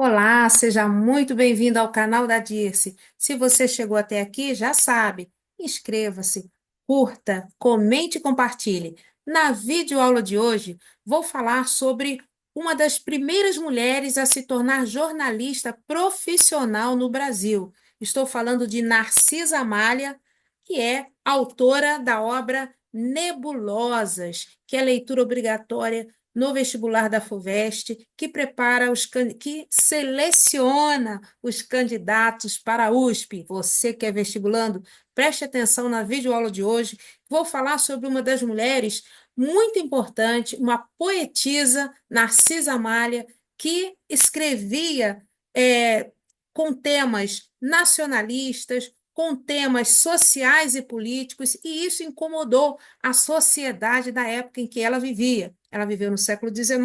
Olá, seja muito bem-vindo ao canal da Dirce. Se você chegou até aqui, já sabe, inscreva-se, curta, comente e compartilhe. Na videoaula de hoje, vou falar sobre uma das primeiras mulheres a se tornar jornalista profissional no Brasil. Estou falando de Narcisa Amália, que é autora da obra Nebulosas, que é leitura obrigatória no vestibular da FUVEST, que seleciona os candidatos para a USP. Você que é vestibulando, preste atenção na videoaula de hoje. Vou falar sobre uma das mulheres muito importante, uma poetisa, Narcisa Amália, que escrevia com temas nacionalistas, com temas sociais e políticos, e isso incomodou a sociedade da época em que ela vivia. Ela viveu no século XIX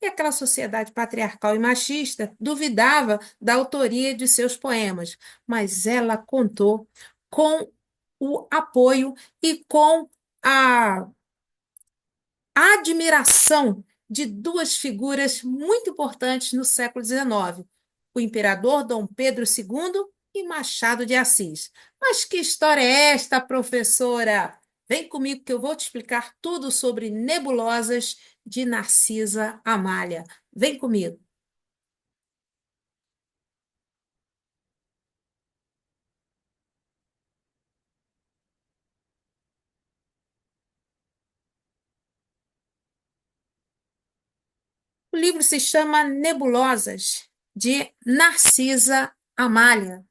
e aquela sociedade patriarcal e machista duvidava da autoria de seus poemas, mas ela contou com o apoio e com a admiração de duas figuras muito importantes no século XIX, o imperador Dom Pedro II e Machado de Assis. Mas que história é esta, professora? Vem comigo que eu vou te explicar tudo sobre nebulosas de Narcisa Amália. Vem comigo. O livro se chama Nebulosas, de Narcisa Amália.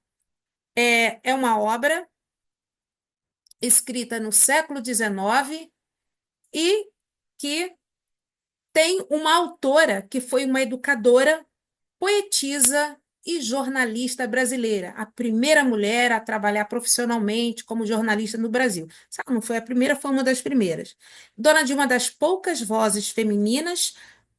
É uma obra escrita no século XIX e que tem uma autora que foi uma educadora, poetisa e jornalista brasileira, a primeira mulher a trabalhar profissionalmente como jornalista no Brasil. Se ela não foi a primeira, foi uma das primeiras. Dona de uma das poucas vozes femininas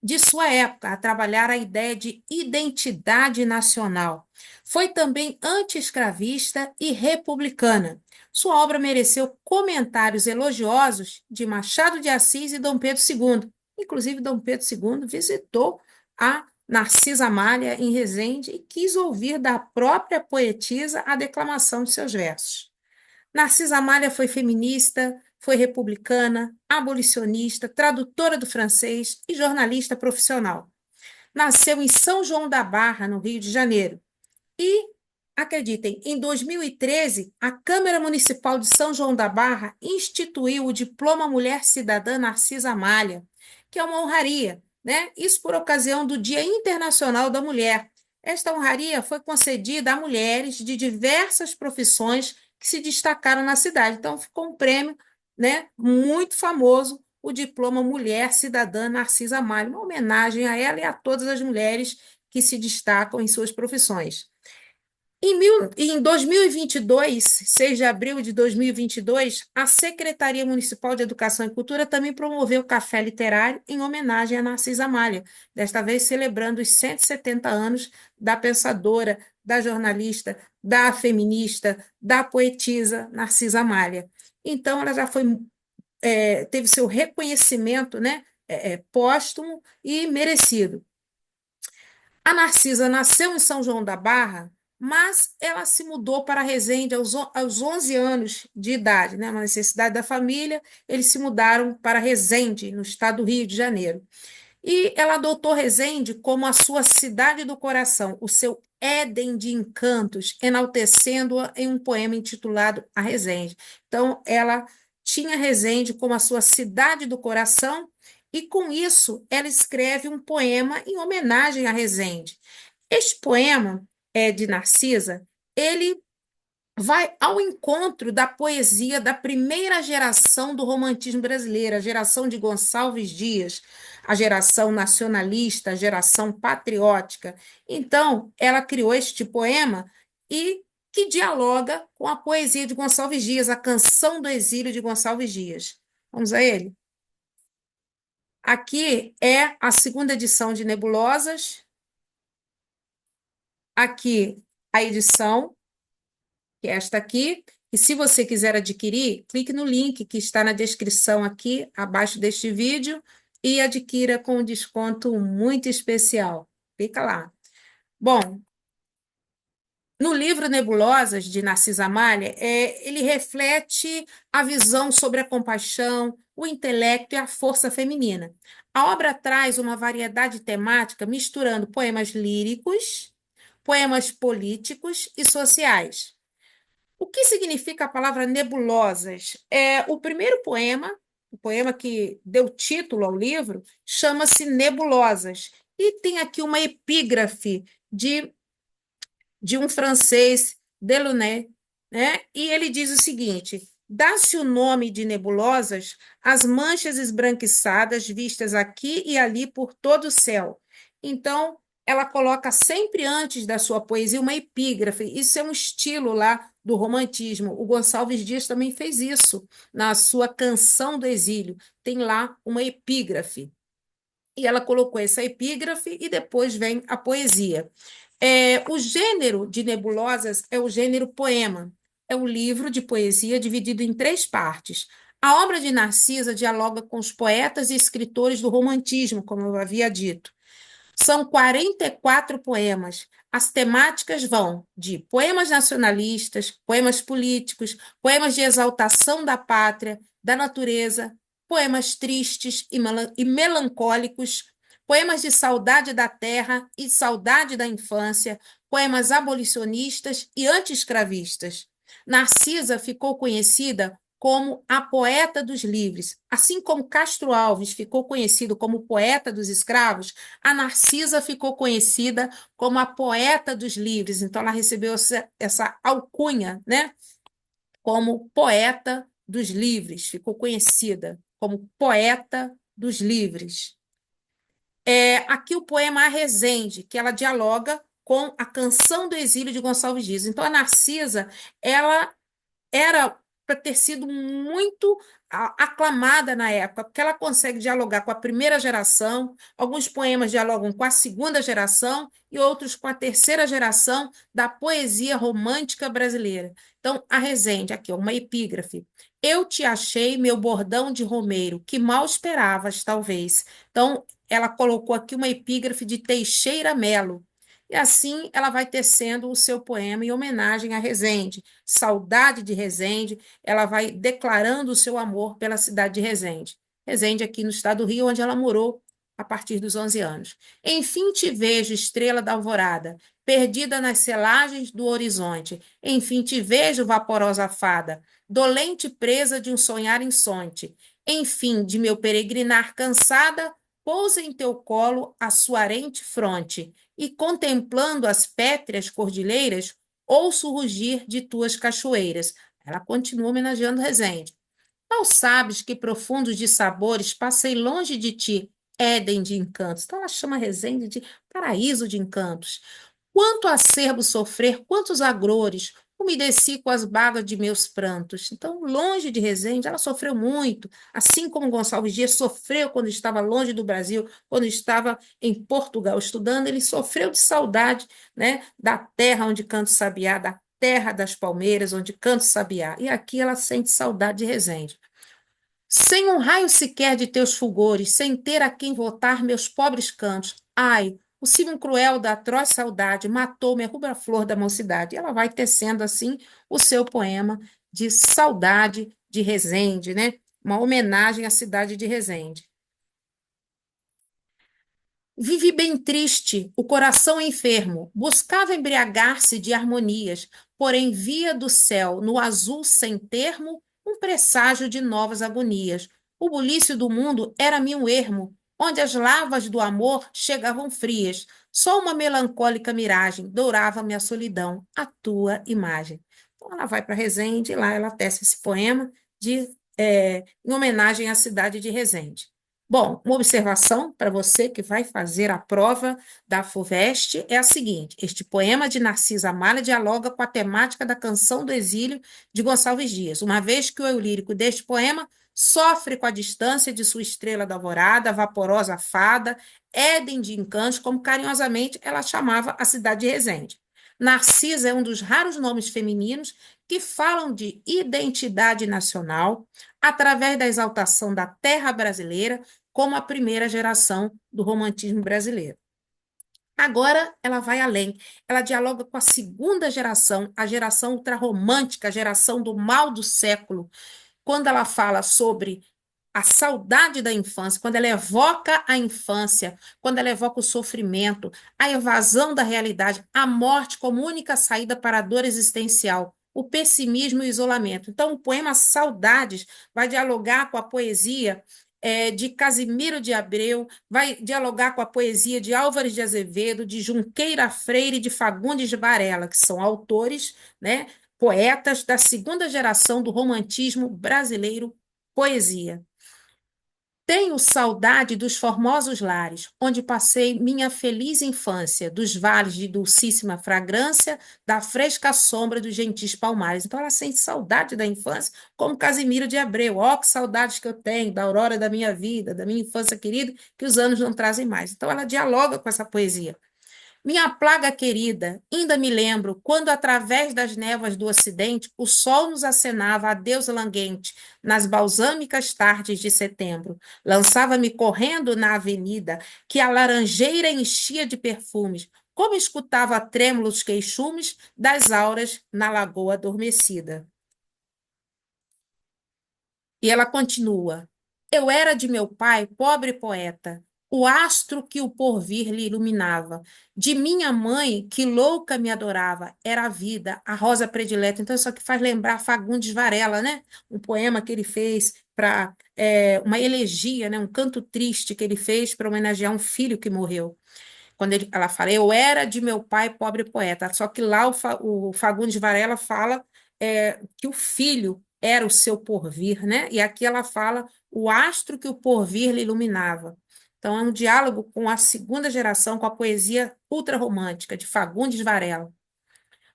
de sua época a trabalhar a ideia de identidade nacional. Foi também anti-escravista e republicana. Sua obra mereceu comentários elogiosos de Machado de Assis e Dom Pedro II. Inclusive, Dom Pedro II visitou a Narcisa Amália em Resende e quis ouvir da própria poetisa a declamação de seus versos. Narcisa Amália foi feminista, foi republicana, abolicionista, tradutora do francês e jornalista profissional. Nasceu em São João da Barra, no Rio de Janeiro. E, acreditem, em 2013, a Câmara Municipal de São João da Barra instituiu o Diploma Mulher Cidadã Narcisa Amália, que é uma honraria, né? Isso por ocasião do Dia Internacional da Mulher. Esta honraria foi concedida a mulheres de diversas profissões que se destacaram na cidade. Então, ficou um prêmio, né, muito famoso, o Diploma Mulher Cidadã Narcisa Amália, uma homenagem a ela e a todas as mulheres que se destacam em suas profissões. Em 2022, 6 de abril de 2022, a Secretaria Municipal de Educação e Cultura também promoveu o Café Literário em homenagem a Narcisa Amália, desta vez celebrando os 170 anos da pensadora, da jornalista, da feminista, da poetisa Narcisa Amália. Então, ela já foi, teve seu reconhecimento, né, póstumo e merecido. A Narcisa nasceu em São João da Barra, mas ela se mudou para Resende aos 11 anos de idade, né? Uma necessidade da família, eles se mudaram para Resende, no estado do Rio de Janeiro. E ela adotou Resende como a sua cidade do coração, o seu Éden de encantos, enaltecendo-a em um poema intitulado A Resende. Então, ela tinha Resende como a sua cidade do coração, e com isso ela escreve um poema em homenagem a Resende. Este poema de Narcisa, ele vai ao encontro da poesia da primeira geração do romantismo brasileiro, a geração de Gonçalves Dias, a geração nacionalista, a geração patriótica. Então, ela criou este poema e que dialoga com a poesia de Gonçalves Dias, a Canção do Exílio de Gonçalves Dias. Vamos a ele? Aqui é a segunda edição de Nebulosas, aqui a edição que é esta aqui. E se você quiser adquirir, clique no link que está na descrição aqui, abaixo deste vídeo, e adquira com um desconto muito especial. Clica lá. Bom, no livro Nebulosas, de Narcisa Malha, ele reflete a visão sobre a compaixão, o intelecto e a força feminina. A obra traz uma variedade temática misturando poemas líricos, poemas políticos e sociais. O que significa a palavra nebulosas? O primeiro poema, o poema que deu título ao livro, chama-se Nebulosas, e tem aqui uma epígrafe de um francês, Delaunay, né? E ele diz o seguinte: dá-se o nome de nebulosas às manchas esbranquiçadas vistas aqui e ali por todo o céu. Então, ela coloca sempre antes da sua poesia uma epígrafe. Isso é um estilo lá do romantismo. O Gonçalves Dias também fez isso na sua Canção do Exílio. Tem lá uma epígrafe. E ela colocou essa epígrafe e depois vem a poesia. O gênero de Nebulosas é o gênero poema. É um livro de poesia dividido em três partes. A obra de Narcisa dialoga com os poetas e escritores do romantismo, como eu havia dito. São 44 poemas. As temáticas vão de poemas nacionalistas, poemas políticos, poemas de exaltação da pátria, da natureza, poemas tristes e melancólicos, poemas de saudade da terra e saudade da infância, poemas abolicionistas e anti-escravistas. Narcisa ficou conhecida como a poeta dos livres. Assim como Castro Alves ficou conhecido como poeta dos escravos, a Narcisa ficou conhecida como a poeta dos livres. Então, ela recebeu essa alcunha, né? Como poeta dos livres, ficou conhecida como poeta dos livres. Aqui o poema A Resende, que ela dialoga com a Canção do Exílio de Gonçalves Dias. Então, a Narcisa, ela era para ter sido muito aclamada na época, porque ela consegue dialogar com a primeira geração, alguns poemas dialogam com a segunda geração e outros com a terceira geração da poesia romântica brasileira. Então, a Resende, aqui, uma epígrafe. Eu te achei, meu bordão de romeiro, que mal esperavas, talvez. Então, ela colocou aqui uma epígrafe de Teixeira Melo. E assim ela vai tecendo o seu poema em homenagem a Resende. Saudade de Resende, ela vai declarando o seu amor pela cidade de Resende. Resende aqui no estado do Rio, onde ela morou a partir dos 11 anos. Enfim te vejo, estrela da alvorada, perdida nas selagens do horizonte. Enfim te vejo, vaporosa fada, dolente presa de um sonhar insonte. Enfim, de meu peregrinar cansada, pousa em teu colo a suarente fronte, e contemplando as pétreas cordilheiras, ouço o rugir de tuas cachoeiras. Ela continua homenageando Resende. Não sabes que profundos de sabores passei longe de ti, Éden de encantos. Então ela chama Resende de paraíso de encantos. Quanto acerbo sofrer, quantos agrores, umedeci com as bagas de meus prantos. Então, longe de Resende, ela sofreu muito, assim como Gonçalves Dias sofreu quando estava longe do Brasil, quando estava em Portugal estudando, ele sofreu de saudade, né, da terra onde canta o sabiá, da terra das palmeiras, onde canta o sabiá. E aqui ela sente saudade de Resende. Sem um raio sequer de teus fulgores, sem ter a quem votar meus pobres cantos. Ai, o ciúme cruel da atroz saudade matou-me a rubra-flor da mocidade. E ela vai tecendo assim o seu poema de saudade de Resende, né? Uma homenagem à cidade de Resende. Vivi bem triste, o coração enfermo, buscava embriagar-se de harmonias, porém via do céu, no azul sem termo, um presságio de novas agonias. O bulício do mundo era-me um ermo, onde as lavas do amor chegavam frias. Só uma melancólica miragem dourava-me a solidão, a tua imagem. Então ela vai para Resende e lá ela tece esse poema em homenagem à cidade de Resende. Bom, uma observação para você que vai fazer a prova da FUVEST é a seguinte: este poema de Narcisa Malha dialoga com a temática da Canção do Exílio de Gonçalves Dias, uma vez que o eu lírico deste poema sofre com a distância de sua estrela da alvorada, vaporosa fada, Éden de encantos, como carinhosamente ela chamava a cidade de Resende. Narcisa é um dos raros nomes femininos que falam de identidade nacional através da exaltação da terra brasileira como a primeira geração do romantismo brasileiro. Agora ela vai além. Ela dialoga com a segunda geração, a geração ultrarromântica, a geração do mal do século, quando ela fala sobre a saudade da infância, quando ela evoca a infância, quando ela evoca o sofrimento, a evasão da realidade, a morte como única saída para a dor existencial, o pessimismo e o isolamento. Então, o poema Saudades vai dialogar com a poesia de Casimiro de Abreu, vai dialogar com a poesia de Álvares de Azevedo, de Junqueira Freire e de Fagundes de Varela, que são autores, né, poetas da segunda geração do romantismo brasileiro, poesia. Tenho saudade dos formosos lares, onde passei minha feliz infância, dos vales de dulcíssima fragrância, da fresca sombra dos gentis palmares. Então, ela sente saudade da infância, como Casimiro de Abreu. Ó, que saudades que eu tenho da aurora da minha vida, da minha infância querida, que os anos não trazem mais. Então, ela dialoga com essa poesia. Minha plaga querida, ainda me lembro quando, através das névoas do ocidente, o sol nos acenava adeus languente nas balsâmicas tardes de setembro. Lançava-me correndo na avenida, que a laranjeira enchia de perfumes, como escutava trêmulos queixumes das auras na lagoa adormecida. E ela continua: Eu era de meu pai, pobre poeta, o astro que o porvir lhe iluminava. De minha mãe, que louca me adorava, era a vida, a rosa predileta. Então, isso aqui faz lembrar Fagundes Varela, né? Um poema que ele fez para uma elegia, né? Um canto triste que ele fez para homenagear um filho que morreu. Quando ela fala, eu era de meu pai pobre poeta. Só que lá o Fagundes Varela fala que o filho era o seu porvir, né? E aqui ela fala o astro que o porvir lhe iluminava. Então, é um diálogo com a segunda geração, com a poesia ultrarromântica de Fagundes Varela.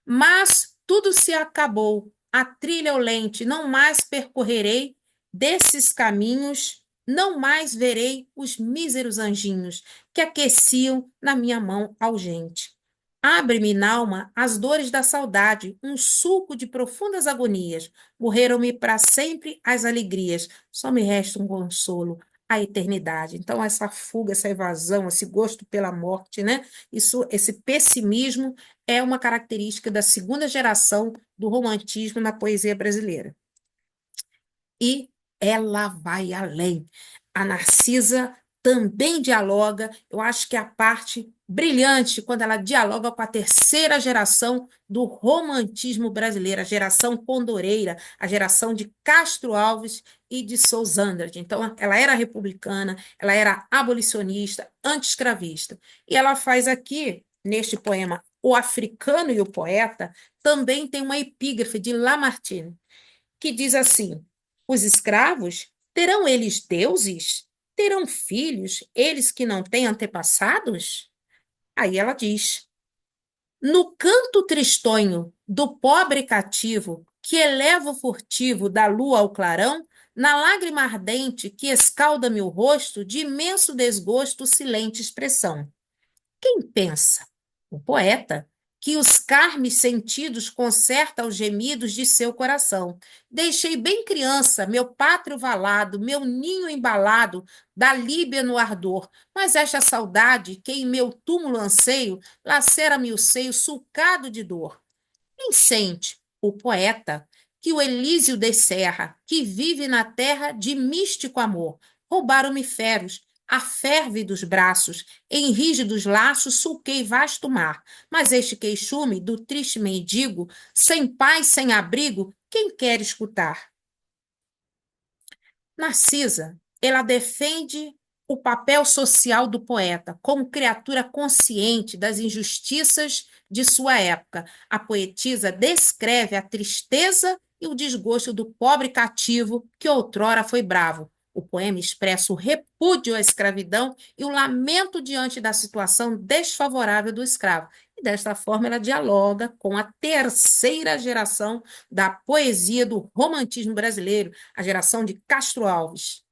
Mas tudo se acabou, a trilha olente, não mais percorrerei desses caminhos, não mais verei os míseros anjinhos que aqueciam na minha mão algente. Abre-me, nalma, as dores da saudade, um suco de profundas agonias. Morreram-me para sempre as alegrias, só me resta um consolo, a eternidade. Então, essa fuga, essa evasão, esse gosto pela morte, né? Esse pessimismo é uma característica da segunda geração do romantismo na poesia brasileira. E ela vai além. A Narcisa também dialoga, eu acho que é a parte brilhante quando ela dialoga com a terceira geração do romantismo brasileiro, a geração condoreira, a geração de Castro Alves e de Souza Andrade. Então, ela era republicana, ela era abolicionista, anti-escravista. E ela faz aqui, neste poema, O Africano e o Poeta, também tem uma epígrafe de Lamartine, que diz assim: os escravos terão eles deuses? Terão filhos, eles que não têm antepassados? Aí ela diz: no canto tristonho do pobre cativo, que eleva o furtivo da lua ao clarão, na lágrima ardente que escalda-me o rosto, de imenso desgosto, silente expressão. Quem pensa? O poeta, que os carmes sentidos conserta aos gemidos de seu coração. Deixei bem criança meu pátrio valado, meu ninho embalado, da Líbia no ardor, mas esta saudade, que em meu túmulo anseio, lacera-me o seio sulcado de dor. Quem sente? O poeta, que o Elísio descerra, que vive na terra de místico amor. Roubaram-me feros, a ferve dos braços, em rígidos laços sulquei vasto mar. Mas este queixume do triste mendigo, sem paz, sem abrigo, quem quer escutar? Narcisa, ela defende o papel social do poeta como criatura consciente das injustiças de sua época. A poetisa descreve a tristeza e o desgosto do pobre cativo que outrora foi bravo. O poema expressa o repúdio à escravidão e o lamento diante da situação desfavorável do escravo. E desta forma ela dialoga com a terceira geração da poesia do romantismo brasileiro, a geração de Castro Alves.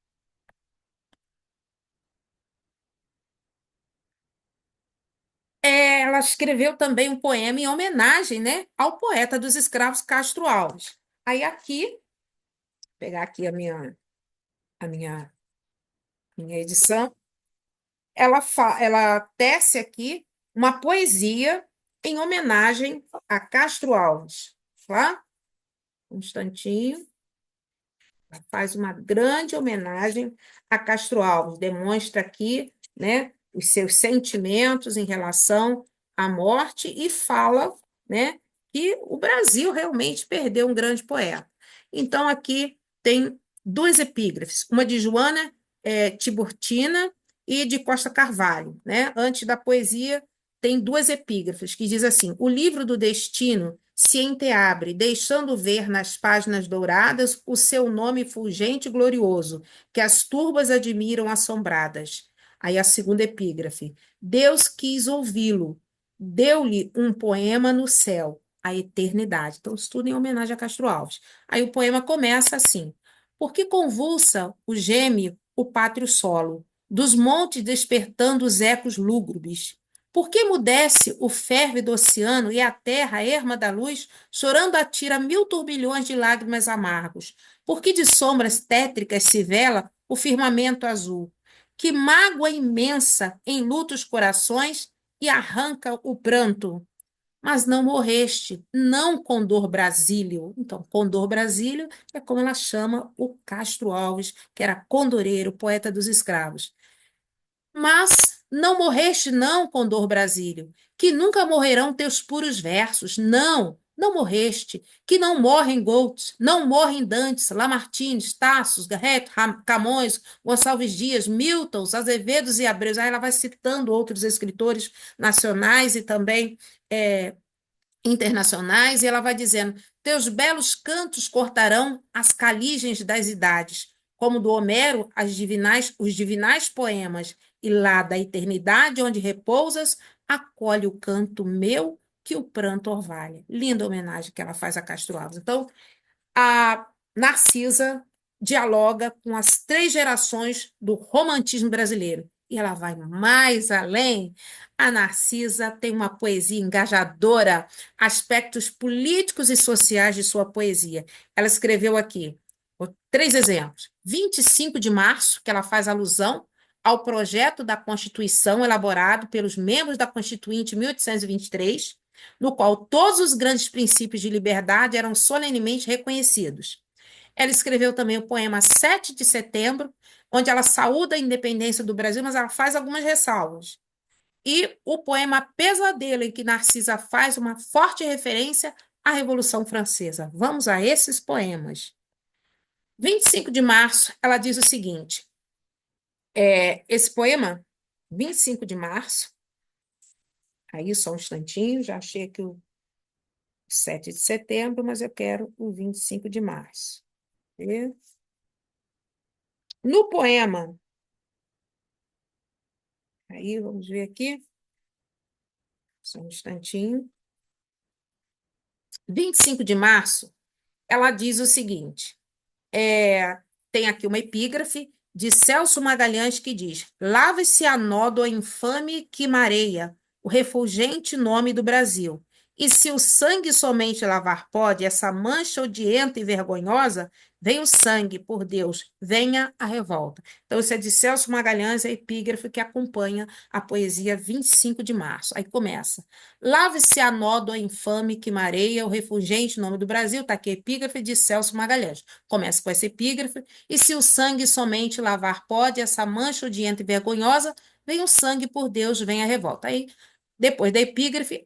Ela escreveu também um poema em homenagem, né, ao poeta dos escravos Castro Alves. Aí aqui, vou pegar aqui a minha edição, ela tece aqui uma poesia em homenagem a Castro Alves. Tá? Um instantinho. Faz uma grande homenagem a Castro Alves, demonstra aqui, né, os seus sentimentos em relação à morte e fala, né, que o Brasil realmente perdeu um grande poeta. Então, aqui tem duas epígrafes, uma de Joana Tiburtina e de Costa Carvalho. Né? Antes da poesia, tem duas epígrafes que diz assim: o livro do destino se entreabre, deixando ver nas páginas douradas o seu nome fulgente e glorioso, que as turbas admiram assombradas. Aí a segunda epígrafe: Deus quis ouvi-lo, deu-lhe um poema no céu, a eternidade. Então, isso tudo em homenagem a Castro Alves. Aí o poema começa assim: Por que convulsa o geme o pátrio solo, dos montes despertando os ecos lúgubres? Por que emudece o ferve do oceano e a terra, erma da luz, chorando atira 1.000 turbilhões de lágrimas amargos? Por que de sombras tétricas se vela o firmamento azul? Que mágoa imensa enluta os corações e arranca o pranto. Mas não morreste, não Condor Brasílio. Então, Condor Brasílio é como ela chama o Castro Alves, que era condoreiro, poeta dos escravos. Mas não morreste, não, Condor Brasílio, que nunca morrerão teus puros versos. Não, não morreste, que não morrem Goltz, não morrem Dantes, Lamartines, Tassos, Garrett, Camões, Gonçalves Dias, Miltons, Azevedos e Abreus. Aí ela vai citando outros escritores nacionais e também internacionais, e ela vai dizendo: teus belos cantos cortarão as caligens das idades, como do Homero os divinais poemas, e lá da eternidade onde repousas, acolhe o canto meu que o pranto orvalha. Linda homenagem que ela faz a Castro Alves. Então, a Narcisa dialoga com as três gerações do romantismo brasileiro. E ela vai mais além. A Narcisa tem uma poesia engajadora, aspectos políticos e sociais de sua poesia. Ela escreveu aqui três exemplos. 25 de março, que ela faz alusão ao projeto da Constituição elaborado pelos membros da Constituinte em 1823, no qual todos os grandes princípios de liberdade eram solenemente reconhecidos. Ela escreveu também o poema 7 de Setembro, onde ela saúda a independência do Brasil, mas ela faz algumas ressalvas. E o poema Pesadelo, em que Narcisa faz uma forte referência à Revolução Francesa. Vamos a esses poemas. 25 de março, ela diz o seguinte: esse poema, 25 de março, aí só um instantinho, já achei aqui o 7 de setembro, mas eu quero o 25 de março. E no poema, aí vamos ver aqui, só um instantinho. 25 de março, ela diz o seguinte: tem aqui uma epígrafe de Celso Magalhães que diz: lave-se a nódoa infame que mareia o refulgente nome do Brasil. E se o sangue somente lavar pode essa mancha odienta e vergonhosa, vem o sangue, por Deus, venha a revolta. Então, isso é de Celso Magalhães, a epígrafe que acompanha a poesia 25 de março. Aí começa: lave-se a nódoa infame que mareia o refulgente nome do Brasil. Está aqui a epígrafe de Celso Magalhães. Começa com essa epígrafe: e se o sangue somente lavar pode essa mancha odienta e vergonhosa, vem o sangue, por Deus, vem a revolta. Aí, depois da epígrafe,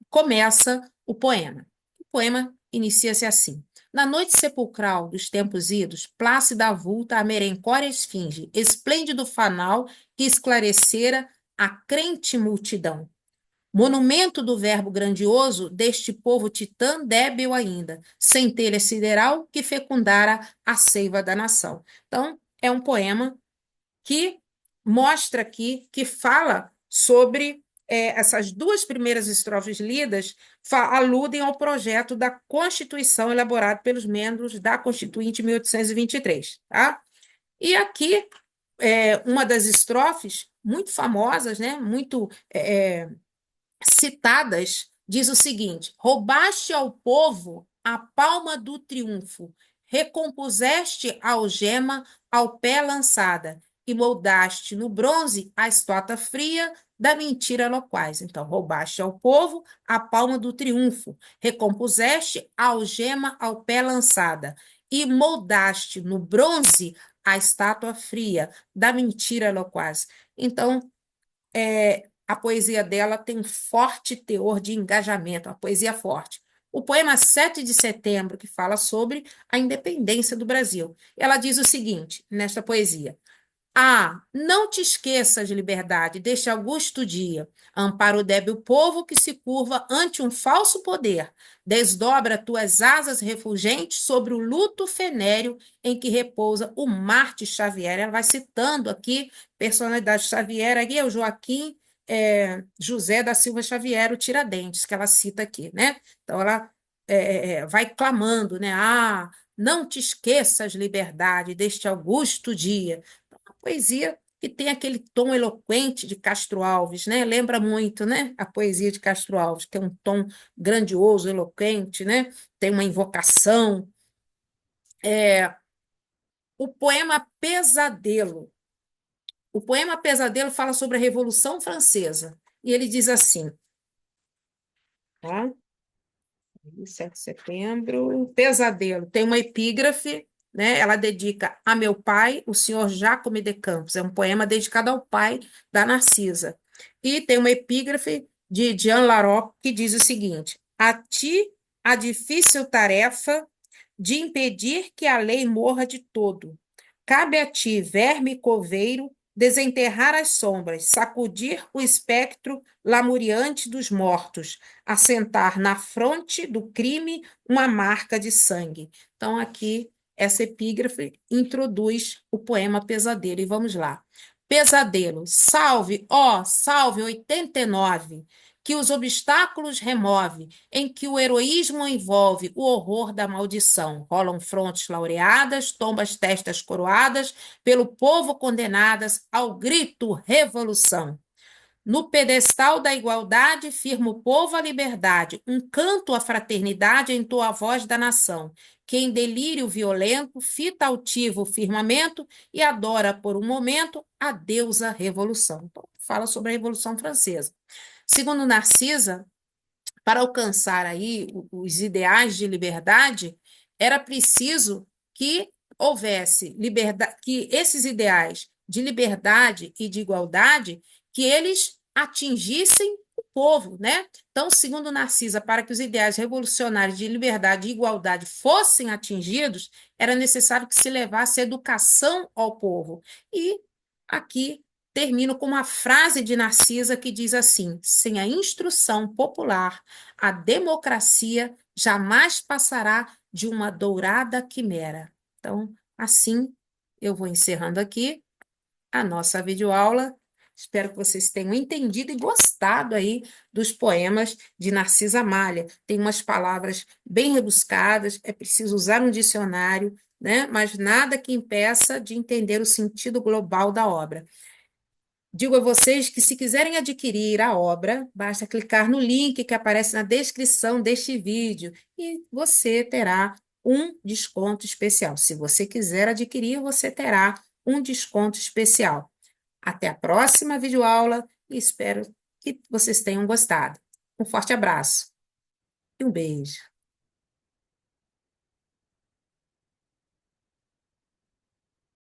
começa o poema. O poema inicia-se assim: na noite sepulcral dos tempos idos, plácida avulta a merencória esfinge, esplêndido fanal que esclarecera a crente multidão. Monumento do verbo grandioso deste povo titã débil ainda, centelha sideral que fecundara a seiva da nação. Então, é um poema que mostra aqui, que fala sobre essas duas primeiras estrofes lidas, aludem ao projeto da Constituição elaborado pelos membros da Constituinte em 1823. Tá? E aqui, uma das estrofes muito famosas, né, muito citadas, diz o seguinte: roubaste ao povo a palma do triunfo, recompuseste a algema ao pé lançada, e moldaste no bronze a estátua fria da mentira loquaz. Então, roubaste ao povo a palma do triunfo, recompuseste a algema ao pé lançada e moldaste no bronze a estátua fria da mentira loquaz. Então, a poesia dela tem um forte teor de engajamento, a poesia forte. O poema 7 de Setembro, que fala sobre a independência do Brasil. Ela diz o seguinte, nesta poesia: ah, não te esqueças, liberdade, deste augusto dia. Ampara o débil povo que se curva ante um falso poder. Desdobra tuas asas refulgentes sobre o luto venéreo em que repousa o Marte Xavier. Ela vai citando aqui personalidade Xavier, aqui é o Joaquim José da Silva Xavier, o Tiradentes, que ela cita aqui, né? Então, ela vai clamando, né? Ah, não te esqueças, liberdade, deste augusto dia. Poesia que tem aquele tom eloquente de Castro Alves, né? Lembra muito, né? A poesia de Castro Alves, tem um tom grandioso, eloquente, né? Tem uma invocação. O poema Pesadelo. O poema Pesadelo fala sobre a Revolução Francesa. E ele diz assim, tá? 7 de setembro, Pesadelo. Tem uma epígrafe, né? Ela dedica a meu pai, o senhor Jacome de Campos. É um poema dedicado ao pai da Narcisa. E tem uma epígrafe de Jean Laroque que diz o seguinte: a ti a difícil tarefa de impedir que a lei morra de todo. Cabe a ti, verme coveiro, desenterrar as sombras, sacudir o espectro lamuriante dos mortos, assentar na fronte do crime uma marca de sangue. Então, aqui, essa epígrafe introduz o poema Pesadelo. E vamos lá. Pesadelo, salve, ó, salve 89, que os obstáculos remove, em que o heroísmo envolve o horror da maldição. Rolam frontes laureadas, tombas testas coroadas, pelo povo condenadas ao grito revolução. No pedestal da igualdade, firma o povo à liberdade, um canto à fraternidade entoa a voz da nação, que em delírio violento fita altivo o firmamento e adora por um momento a deusa revolução. Então, fala sobre a Revolução Francesa. Segundo Narcisa, para alcançar aí os ideais de liberdade, era preciso que houvesse liberdade, que esses ideais de liberdade e de igualdade, que eles atingissem o povo, né? Então, segundo Narcisa, para que os ideais revolucionários de liberdade e igualdade fossem atingidos, era necessário que se levasse educação ao povo. E aqui termino com uma frase de Narcisa que diz assim: sem a instrução popular, a democracia jamais passará de uma dourada quimera. Então, assim, eu vou encerrando aqui a nossa videoaula. Espero que vocês tenham entendido e gostado aí dos poemas de Narcisa Malha. Tem umas palavras bem rebuscadas, é preciso usar um dicionário, né? Mas nada que impeça de entender o sentido global da obra. Digo a vocês que, se quiserem adquirir a obra, basta clicar no link que aparece na descrição deste vídeo e você terá um desconto especial. Se você quiser adquirir, você terá um desconto especial. Até a próxima videoaula e espero que vocês tenham gostado. Um forte abraço e um beijo.